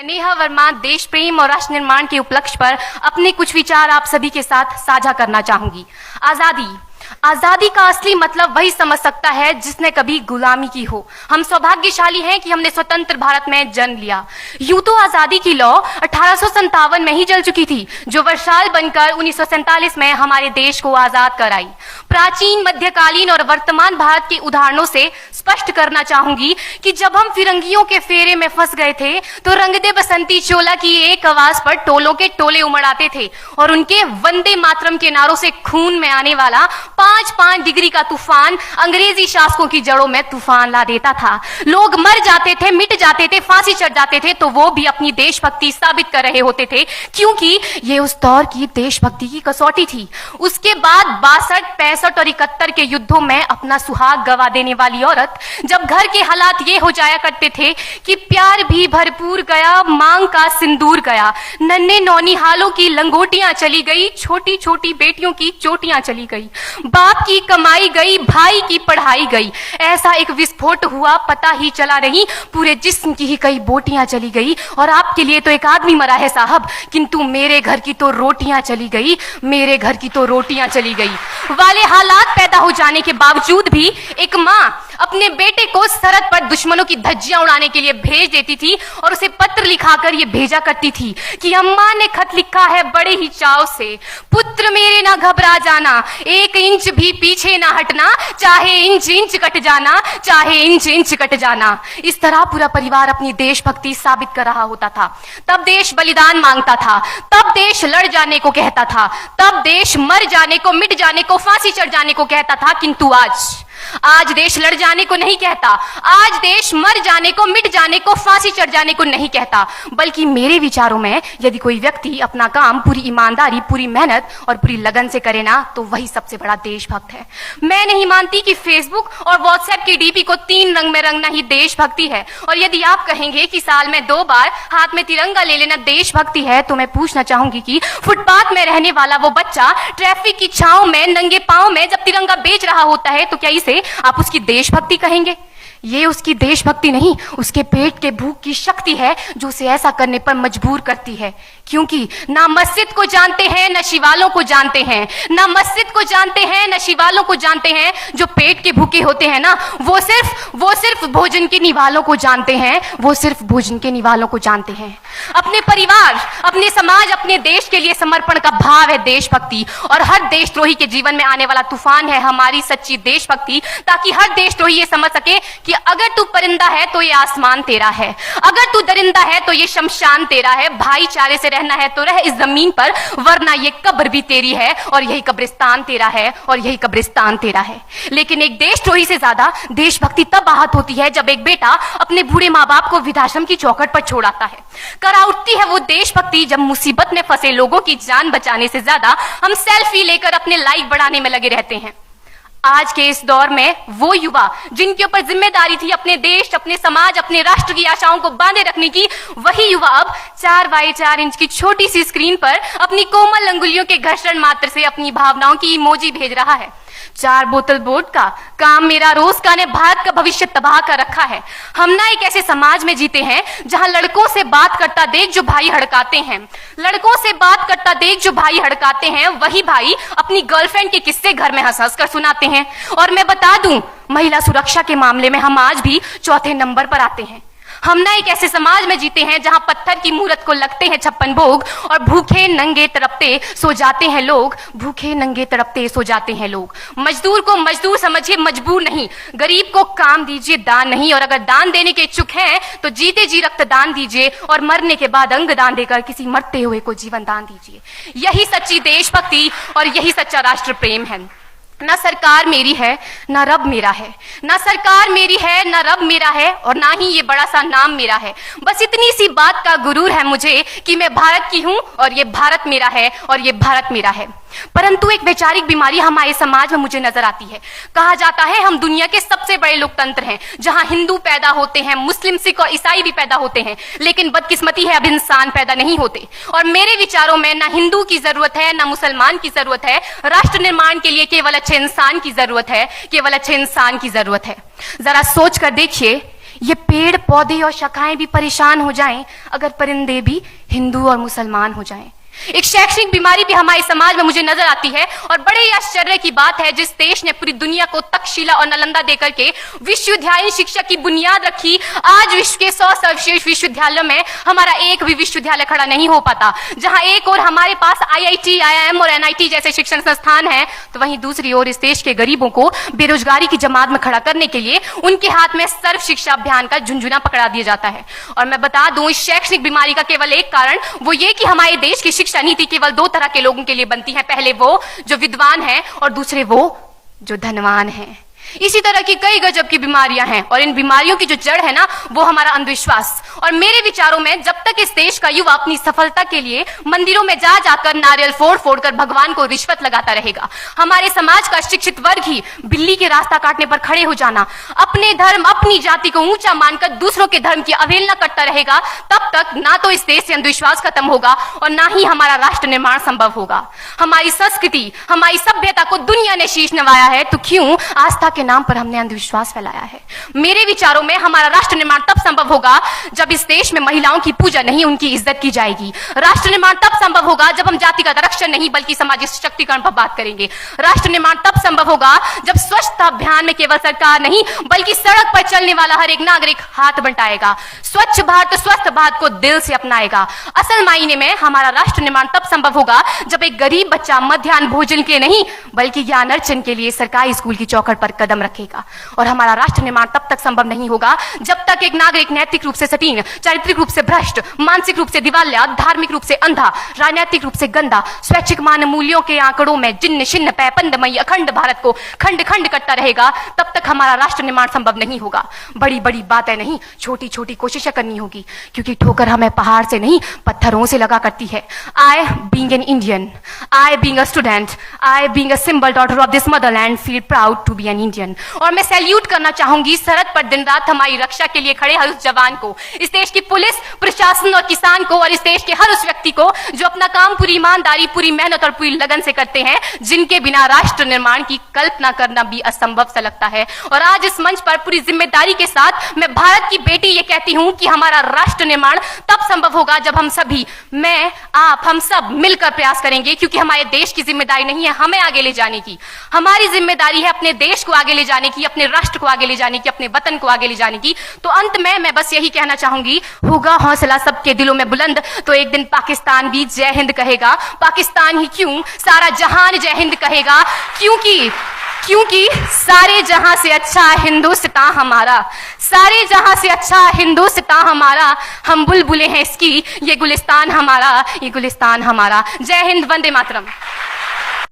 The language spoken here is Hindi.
नेहा वर्मा देश प्रेम और राष्ट्र निर्माण के उपलक्ष्य पर अपने कुछ विचार आप सभी के साथ साझा करना चाहूंगी। आजादी का असली मतलब वही समझ सकता है जिसने कभी गुलामी की हो। हम सौभाग्यशाली हैं कि हमने स्वतंत्र भारत में जन्म लिया। यूं तो आजादी की लौ 1857 में ही जल चुकी थी, जो वर्षाल बनकर 1947 में हमारे देश को आजाद कराई। प्राचीन, मध्यकालीन और वर्तमान भारत के उदाहरणों से स्पष्ट करना चाहूंगी कि जब हम फिरंगियों के फेरे में फंस गए थे तो रंग दे बसंती चोला की एक आवाज पर टोलों के टोले उमड़ आते थे और उनके वंदे मातरम के नारों से खून में आने वाला 5-5 डिग्री का तूफान अंग्रेजी शासकों की जड़ों में तूफान ला देता था। लोग मर जाते थे, मिट जाते थे, फांसी चढ़ जाते थे, तो वो भी अपनी देशभक्ति साबित कर रहे होते थे, क्योंकि ये उस दौर की देशभक्ति की कसौटी थी। उसके बाद 62, 65 और 71 के युद्धों में अपना सुहाग गवा देने वाली औरत, जब घर के हालात ये हो जाया करते थे कि प्यार भी भरपूर गया, मांग का सिंदूर गया, नन्हे नौनिहालों की लंगोटियां चली गई, छोटी छोटी बेटियों की चोटियां चली गई, बाप की कमाई गई, भाई की पढ़ाई गई, ऐसा एक विस्फोट हुआ पता ही चला नहीं, पूरे जिस्म की ही कई बोटियां चली गई। और आपके लिए तो एक आदमी मरा है साहब, किंतु मेरे घर की तो रोटियां चली गई, मेरे घर की तो रोटियां चली गई वाले हालात पैदा हो जाने के बावजूद भी एक माँ अपने बेटे को सरहद पर दुश्मनों की धज्जियां उड़ाने के लिए भेज देती थी और उसे पत्र लिखाकर ये भेजा करती थी कि अम्मा ने खत लिखा है बड़े ही चाव से, पुत्र मेरे ना घबरा जाना, 1 इंच भी पीछे ना हटना, चाहे इंच इंच कट जाना, चाहे इंच इंच कट जाना। इस तरह पूरा परिवार अपनी देशभक्ति साबित कर रहा होता था। तब देश बलिदान मांगता था, तब देश लड़ जाने को कहता था, तब देश मर जाने को, मिट जाने को, फांसी चढ़ जाने को कहता था। किंतु आज देश लड़ जाने को नहीं कहता, आज देश मर जाने को, मिट जाने को, फांसी चढ़ जाने को नहीं कहता, बल्कि मेरे विचारों में यदि कोई व्यक्ति अपना काम पूरी ईमानदारी, पूरी मेहनत और पूरी लगन से करे ना, तो वही सबसे बड़ा देशभक्त है। मैं नहीं मानती कि फेसबुक और व्हाट्सएप की डीपी को 3 रंग में रंगना ही देशभक्ति है। और यदि आप कहेंगे कि साल में 2 बार हाथ में तिरंगा ले लेना देशभक्ति है, तो मैं पूछना चाहूंगी कि फुटपाथ में रहने वाला वो बच्चा ट्रैफिक की छांव में नंगे पांव में जब तिरंगा बेच रहा होता है, तो क्या इसे आप उसकी देशभक्ति कहेंगे? ये उसकी देशभक्ति नहीं, उसके पेट के भूख की शक्ति है जो उसे ऐसा करने पर मजबूर करती है। क्योंकि ना मस्जिद को जानते हैं, ना शिवालों को जानते हैं, ना मस्जिद को जानते हैं, ना शिवालों को जानते हैं। जो पेट के भूखे होते हैं ना, वो सिर्फ भोजन के निवालों को जानते हैं, वो सिर्फ भोजन के निवालों को जानते हैं। अपने परिवार, अपने समाज, अपने देश के लिए समर्पण का भाव है देशभक्ति। और हर देशद्रोही के जीवन में आने वाला तूफान है हमारी सच्ची देशभक्ति, ताकि हर देशद्रोही ये समझ सके कि अगर तू परिंदा है तो ये आसमान तेरा है, अगर तू दरिंदा है तो ये शमशान तेरा है, भाईचारे से रहना है तो रह इस जमीन पर, वरना ये कब्र भी तेरी है और यही कब्रिस्तान तेरा है और यही कब्रिस्तान तेरा है। लेकिन एक देशद्रोही से ज्यादा देशभक्ति तब आहत होती है जब एक बेटा अपने बूढ़े माँ बाप को वृद्धाश्रम की चौखट पर छोड़ आता है। करा उठती है वो देशभक्ति जब मुसीबत में फंसे लोगों की जान बचाने से ज्यादा हम सेल्फी लेकर अपने लाइक बढ़ाने में लगे रहते हैं। आज के इस दौर में वो युवा जिनके ऊपर जिम्मेदारी थी अपने देश, अपने समाज, अपने राष्ट्र की आशाओं को बांधे रखने की, वही युवा अब 4x4 इंच की छोटी सी स्क्रीन पर अपनी कोमल अंगुलियों के घर्षण मात्र से अपनी भावनाओं की इमोजी भेज रहा है। 4 बोतल वोडका काम मेरा रोज का ने भारत का भविष्य तबाह कर रखा है। हम ना एक ऐसे समाज में जीते हैं जहां लड़कों से बात करता देख जो भाई हड़काते हैं, लड़कों से बात करता देख जो भाई हड़काते हैं, वही भाई अपनी गर्लफ्रेंड के किस्से घर में हंस हंस कर सुनाते हैं। और मैं बता दूं, महिला सुरक्षा के मामले में हम आज भी 4थे नंबर पर आते हैं। हम ना एक ऐसे समाज में जीते हैं जहां पत्थर की मूरत को लगते हैं 56 भोग और भूखे नंगे तड़पते सो जाते हैं लोग, भूखे नंगे तड़पते सो जाते हैं लोग। मजदूर को मजदूर समझिए, मजबूर नहीं। गरीब को काम दीजिए, दान नहीं। और अगर दान देने के इच्छुक हैं तो जीते जी रक्तदान दीजिए और मरने के बाद अंग दान देकर किसी मरते हुए को जीवन दान दीजिए। यही सच्ची देशभक्ति और यही सच्चा राष्ट्र प्रेम है। ना सरकार मेरी है, ना रब मेरा है, ना सरकार मेरी है, ना रब मेरा है, और ना ही ये बड़ा सा नाम मेरा है। बस इतनी सी बात का गुरूर है मुझे कि मैं भारत की हूं और ये भारत मेरा है और ये भारत मेरा है। परंतु एक वैचारिक बीमारी हमारे समाज में मुझे नजर आती है। कहा जाता है हम दुनिया के सबसे बड़े लोकतंत्र हैं, जहां हिंदू पैदा होते हैं, मुस्लिम, सिख और ईसाई भी पैदा होते हैं, लेकिन बदकिस्मती है अब इंसान पैदा नहीं होते। और मेरे विचारों में ना हिंदू की जरूरत है, ना मुसलमान की जरूरत है। राष्ट्र निर्माण के लिए केवल अच्छे इंसान की जरूरत है, केवल अच्छे इंसान की जरूरत है। जरा सोच कर देखिए, ये पेड़ पौधे और शाखाएं भी परेशान हो जाएं अगर परिंदे भी हिंदू और मुसलमान हो जाएं। एक शैक्षणिक बीमारी भी हमारे समाज में मुझे नजर आती है और बड़े ही आश्चर्य की बात है, जिस देश ने पूरी दुनिया को तक्षशिला और नालंदा देकर के विश्वविद्यालय शिक्षा की बुनियाद रखी, आज विश्व के 100 सर्वश्रेष्ठ विश्वविद्यालयों में हमारा एक भी विश्वविद्यालय खड़ा नहीं हो पाता। जहां एक और हमारे पास IIT, IIM और NIT जैसे शिक्षण संस्थान हैं, तो वहीं दूसरी ओर इस देश के गरीबों को बेरोजगारी की जमात में खड़ा करने के लिए उनके हाथ में सर्व शिक्षा अभियान का झुंझुना पकड़ा दिया जाता है। और मैं बता दूं, इस शैक्षणिक बीमारी का केवल एक कारण वो ये कि हमारे देश की शिक्षा नीति केवल 2 तरह के लोगों के लिए बनती है, पहले वो जो विद्वान हैं और दूसरे वो जो धनवान हैं। इसी तरह की कई गजब की बीमारियां हैं और इन बीमारियों की जो जड़ है ना, वो हमारा अंधविश्वास। और मेरे विचारों में जब तक इस देश का युवा अपनी सफलता के लिए मंदिरों में जा जाकर नारियल फोड़ फोड़ कर भगवान को रिश्वत लगाता रहेगा, हमारे समाज का शिक्षित वर्ग ही बिल्ली के रास्ता काटने पर खड़े हो जाना, अपने धर्म अपनी जाति को ऊंचा मानकर दूसरों के धर्म की अवहेलना करता रहेगा, तब तक ना तो इस देश से अंधविश्वास खत्म होगा और ना ही हमारा राष्ट्र निर्माण संभव होगा। हमारी संस्कृति, हमारी सभ्यता को दुनिया ने शीश नवाया है, तो क्यों आस्था के नाम पर हमने अंधविश्वास फैलाया है? मेरे विचारों में हमारा राष्ट्र निर्माण तब संभव होगा जब इस देश में महिलाओं की पूजा नहीं, उनकी इज्जत की जाएगी। राष्ट्र निर्माण तब संभव होगा जब हम जातिगत आरक्षण नहीं बल्कि सामाजिक सशक्तिकरण पर बात करेंगे। राष्ट्र निर्माण तब संभव होगा जब स्वच्छता अभियान में केवल सरकार नहीं बल्कि सड़क पर चलने वाला हर एक नागरिक हाथ बंटाएगा, स्वच्छ भारत स्वस्थ भारत को दिल से अपनाएगा। असल मायने में हमारा राष्ट्र निर्माण तब संभव होगा जब एक गरीब बच्चा मध्याह्न भोजन के नहीं बल्कि ज्ञान अर्जन के लिए सरकारी स्कूल की चौखट पर कदम रखेगा। और हमारा राष्ट्र निर्माण तब तक संभव नहीं होगा जब तक एक नागरिक नैतिक रूप से सटीन, चारित्रिक रूप से भ्रष्ट, मानसिक रूप से दिवालिया, धार्मिक रूप से अंधा, राजनीतिक रूप से गंदा, स्वैच्छिक मान मूल्यों के आंकड़ों में जिन्न शिन्न पैपंदमयी अखंड भारत को खंड खंड करता रहेगा, तब तक हमारा राष्ट्र निर्माण संभव नहीं होगा। बड़ी बड़ी बातें नहीं, छोटी छोटी कोशिशें करनी होगी, क्योंकि ठोकर हमें पहाड़ से नहीं पत्थरों से लगा करती है। I being an Indian, I being a student, I being a symbol daughter of this motherland feel proud to be an Indian। और मैं सैल्यूट करना चाहूंगी सरहद पर दिन रात हमारी रक्षा के लिए खड़े हर उस जवान को, इस देश की पुलिस, प्रशासन और किसान को, और इस देश के हर उस व्यक्ति को जो अपना काम पूरी ईमानदारी, पूरी मेहनत और पूरी लगन से करते हैं, जिनके बिना राष्ट्र निर्माण की कल्पना करना भी असंभव सा लगता है। और आज इस मंच पर पूरी जिम्मेदारी के साथ मैं भारत की बेटी ये कहती हूं कि हमारा राष्ट्र निर्माण तब संभव होगा जब हम सभी, मैं, आप, हम सब मिलकर प्रयास करेंगे, क्योंकि हमारे देश की जिम्मेदारी नहीं है हमें आगे ले जाने की, हमारी जिम्मेदारी है अपने देश को आगे ले जाने की, अपने राष्ट्र को आगे ले जाने की, अपने वतन को आगे ले जाने की। तो अंत में मैं बस यही कहना चाहूंगी, होगा हौसला सबके दिलों में बुलंद तो एक दिन पाकिस्तान भी जय हिंद कहेगा। पाकिस्तान ही क्यों, सारा जहान जय हिंद कहेगा, क्योंकि सारे जहां से अच्छा हिंदुस्तान हमारा, सारे जहां से अच्छा हिंदुस्तान हमारा, हम बुलबुलें हैं इसकी, ये गुलिस्तान हमारा, ये गुलिस्तान हमारा। जय हिंद, वंदे मातरम।